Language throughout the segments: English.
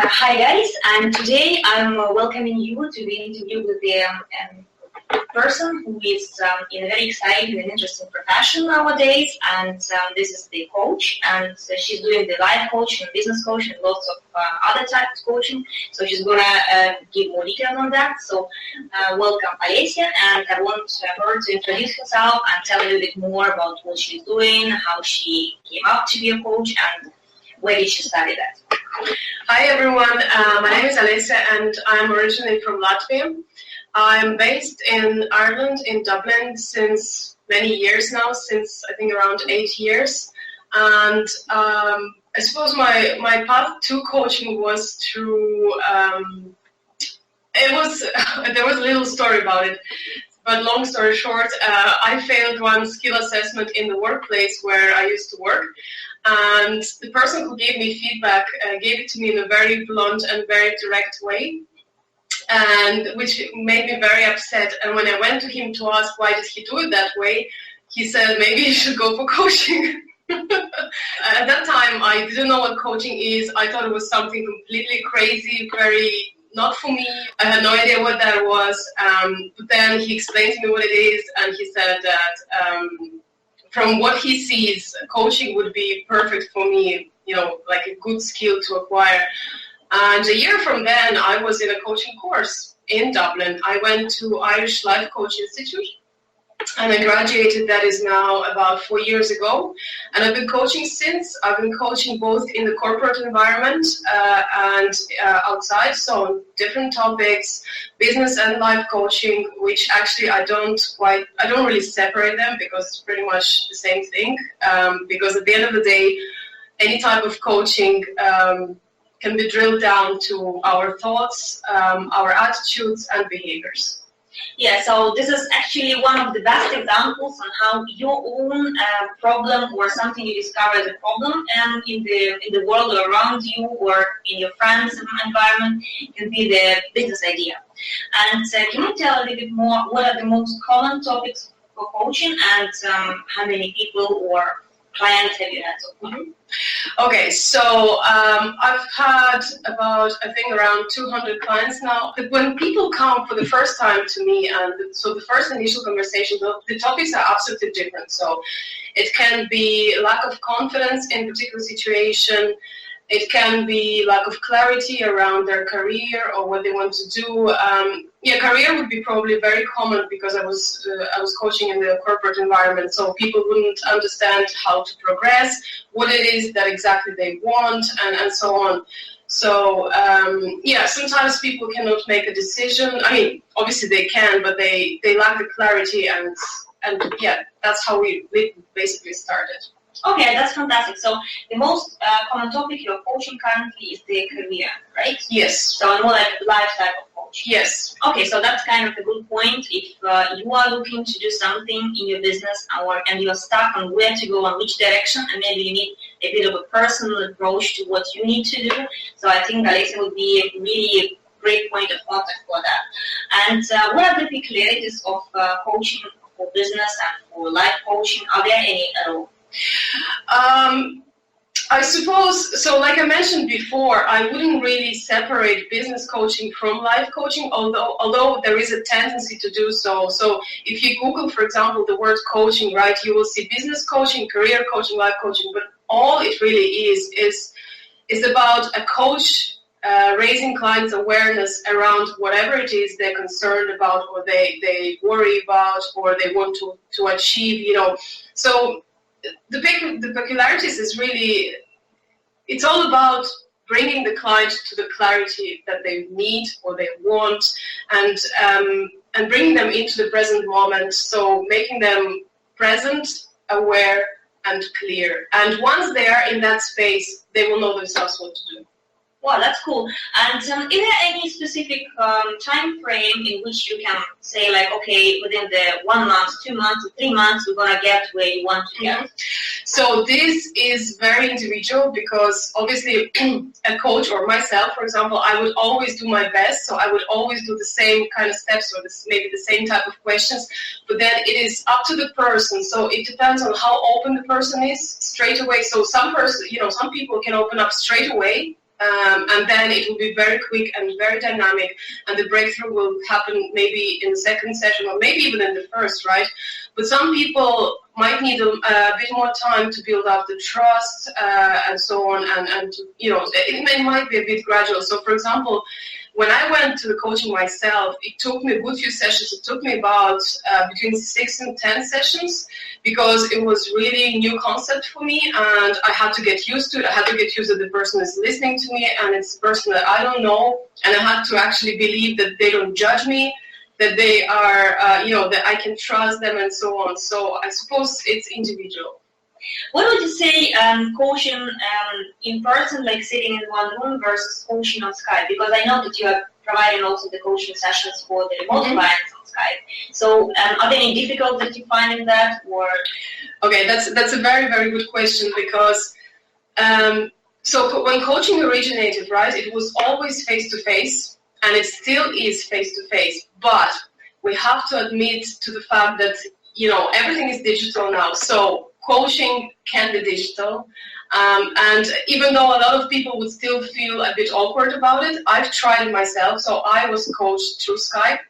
Hi guys, and today I'm welcoming you to the interview with the person who is in a very exciting and interesting profession nowadays, and this is the coach, and she's doing the life coaching, business coaching, and lots of other types of coaching, so she's going to give more details on that. So welcome Alyssa, and I want her to introduce herself and tell a little bit more about what she's doing, how she came up to be a coach, and where did she study that. Hi everyone, my name is Alyssa and I'm originally from Latvia. I'm based in Ireland, in Dublin, since many years now, since I think around 8 years. And I suppose my path to coaching was through, there was a little story about it. But long story short, I failed one skill assessment in the workplace where I used to work. And the person who gave me feedback gave it to me in a very blunt and very direct way, and which made me very upset. And when I went to him to ask why did he do it that way, he said, maybe you should go for coaching. At that time, I didn't know what coaching is. I thought it was something completely crazy, very not for me. I had no idea what that was. But then he explained to me what it is, and he said that from what he sees, coaching would be perfect for me, like a good skill to acquire. And a year from then, I was in a coaching course in Dublin. I went to Irish Life Coach Institute, and I graduated. That is now about 4 years ago. And I've been coaching since. I've been coaching both in the corporate environment and outside, so different topics, business and life coaching, which actually I don't really separate them because it's pretty much the same thing. Because at the end of the day, any type of coaching can be drilled down to our thoughts, our attitudes and behaviors. Yeah, so this is actually one of the best examples on how your own problem or something you discover as a problem in the world around you or in your friends' environment can be the business idea. And can you tell a little bit more what are the most common topics for coaching and how many people or clients have you had so far? Okay, so I've had about, I think, around 200 clients now. But when people come for the first time to me, and so the first initial conversation, the topics are absolutely different. So it can be lack of confidence in a particular situation. It can be lack of clarity around their career or what they want to do. Career would be probably very common because I was coaching in the corporate environment, so people wouldn't understand how to progress, what it is that exactly they want, and so on. So sometimes people cannot make a decision. I mean, obviously they can, but they lack the clarity, and that's how we basically started. Okay, that's fantastic. So the most common topic you're coaching currently is the career, right? Yes. So more like life type of coach. Yes. Okay, so that's kind of a good point. If you are looking to do something in your business and you're stuck on where to go and which direction, and maybe you need a bit of a personal approach to what you need to do. So I think Alyssa would be a really great point of contact for that. And what are the peculiarities of coaching for business and for life coaching? Are there any at all? I suppose, so like I mentioned before, I wouldn't really separate business coaching from life coaching, although there is a tendency to do so. So if you Google, for example, the word coaching, right, you will see business coaching, career coaching, life coaching, but all it really is about a coach raising clients' awareness around whatever it is they're concerned about or they worry about or they want to achieve, So the peculiarities is really, it's all about bringing the client to the clarity that they need or they want, and bringing them into the present moment. So making them present, aware, and clear. And once they are in that space, they will know themselves what to do. Wow, that's cool. And is there any specific time frame in which you can say, like, okay, within the 1 month, 2 months, 3 months, we're going to get where you want to get? So this is very individual because obviously a coach or myself, for example, I would always do my best. So I would always do the same kind of steps or maybe the same type of questions. But then it is up to the person. So it depends on how open the person is straight away. So some people can open up straight away. and then it will be very quick and very dynamic, and the breakthrough will happen maybe in the second session or maybe even in the first, right? But some people might need a bit more time to build up the trust and so on, and it might be a bit gradual. So, for example, when I went to the coaching myself, it took me a good few sessions. It took me about between 6 and 10 sessions, because it was really a new concept for me, and I had to get used to it. I had to get used to the person who's listening to me, and it's a person that I don't know, and I had to actually believe that they don't judge me, that they are, that I can trust them and so on. So I suppose it's individual. What would you say coaching in person, like sitting in one room, versus coaching on Skype? Because I know that you are providing also the coaching sessions for the remote clients on Skype. So are there any difficulties that you find in that? Or okay, that's a very, very good question, because so when coaching originated, right, it was always face-to-face, and it still is face-to-face. But we have to admit to the fact that, everything is digital now. So coaching can be digital, and even though a lot of people would still feel a bit awkward about it, I've tried it myself. So I was coached through Skype,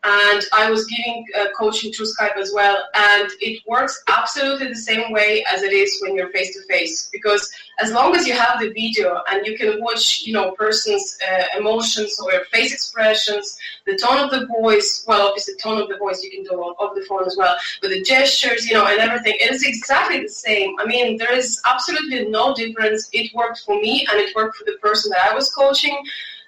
and I was giving coaching through Skype as well, and it works absolutely the same way as it is when you're face-to-face, because as long as you have the video and you can watch, person's emotions or face expressions, the tone of the voice, well, obviously the tone of the voice you can do on the phone as well, but the gestures, and everything, it is exactly the same. I mean, there is absolutely no difference. It worked for me, and it worked for the person that I was coaching,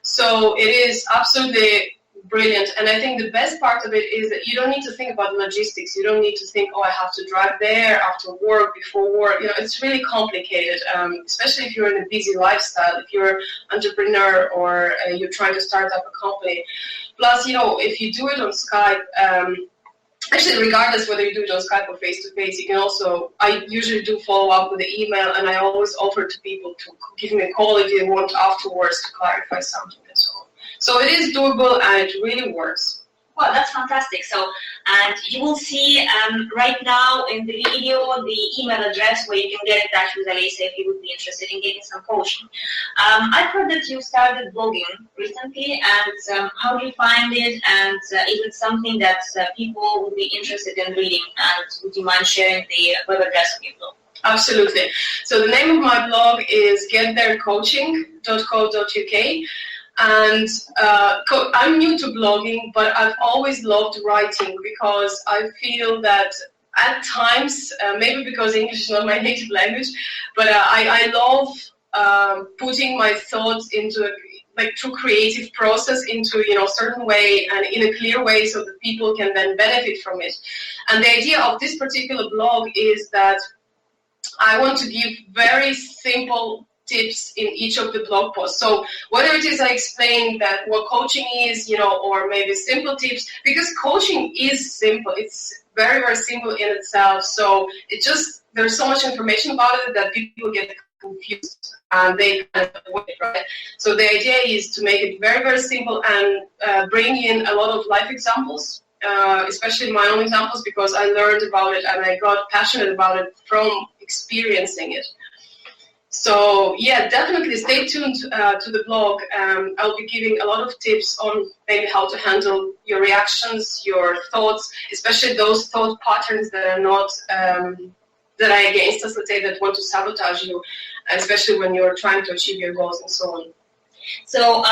so it is absolutely brilliant. And I think the best part of it is that you don't need to think about logistics. You don't need to think, I have to drive there after work, before work. It's really complicated, especially if you're in a busy lifestyle, if you're an entrepreneur or you're trying to start up a company. Plus, if you do it on Skype, actually, regardless whether you do it on Skype or face-to-face, you can also, I usually do follow up with the email, and I always offer to people to give me a call if they want afterwards to clarify something and so on. So it is doable, and it really works. Well, that's fantastic. So, and you will see right now in the video the email address where you can get in touch with Alyssa if you would be interested in getting some coaching. I've heard that you started blogging recently, and how do you find it? And is it something that people would be interested in reading? And would you mind sharing the web address of your blog? Absolutely. So the name of my blog is gettherecoaching.co.uk. And I'm new to blogging, but I've always loved writing, because I feel that at times, maybe because English is not my native language, but I love putting my thoughts into through creative process into a certain way and in a clear way, so that people can then benefit from it. And the idea of this particular blog is that I want to give very simple tips in each of the blog posts. So whether it is I explain that what coaching is, or maybe simple tips, because coaching is simple. It's very, very simple in itself. So there's so much information about it that people get confused and they kind of avoid it, right? So the idea is to make it very, very simple and bring in a lot of life examples, especially my own examples, because I learned about it and I got passionate about it from experiencing it. So yeah, definitely stay tuned to the blog. I'll be giving a lot of tips on maybe how to handle your reactions, your thoughts, especially those thought patterns that are not that are against us, let's say, that want to sabotage you, especially when you're trying to achieve your goals and so on. So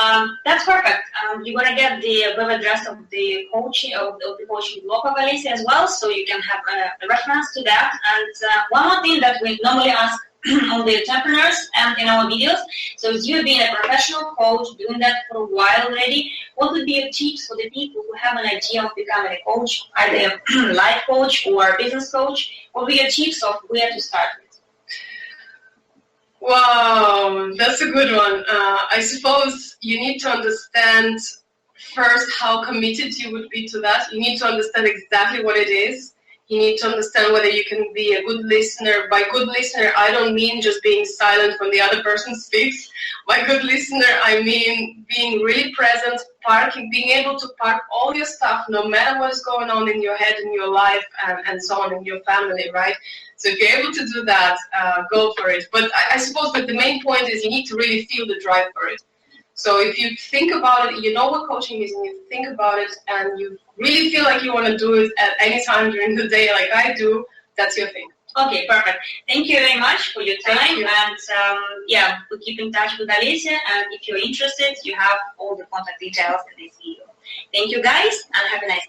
that's perfect. You're gonna get the web address of the coaching blog of Elise as well, so you can have a reference to that. And one more thing that we normally ask on the entrepreneurs and in our videos. So as you've been a professional coach, doing that for a while already, what would be your tips for the people who have an idea of becoming a coach, either a life coach or a business coach? What would be your tips of where to start with? Wow, that's a good one. I suppose you need to understand first how committed you would be to that. You need to understand exactly what it is. You need to understand whether you can be a good listener. By good listener, I don't mean just being silent when the other person speaks. By good listener, I mean being really present, being able to park all your stuff, no matter what is going on in your head, in your life, and so on, in your family, right? So if you're able to do that, go for it. But I suppose that the main point is you need to really feel the drive for it. So if you think about it, you know what coaching is, and you think about it, and you really feel like you want to do it at any time during the day, like I do, that's your thing. Okay, perfect. Thank you very much for your time. Thank you. And we'll keep in touch with Alyssa. And if you're interested, you have all the contact details in this video. Thank you, guys, and have a nice day.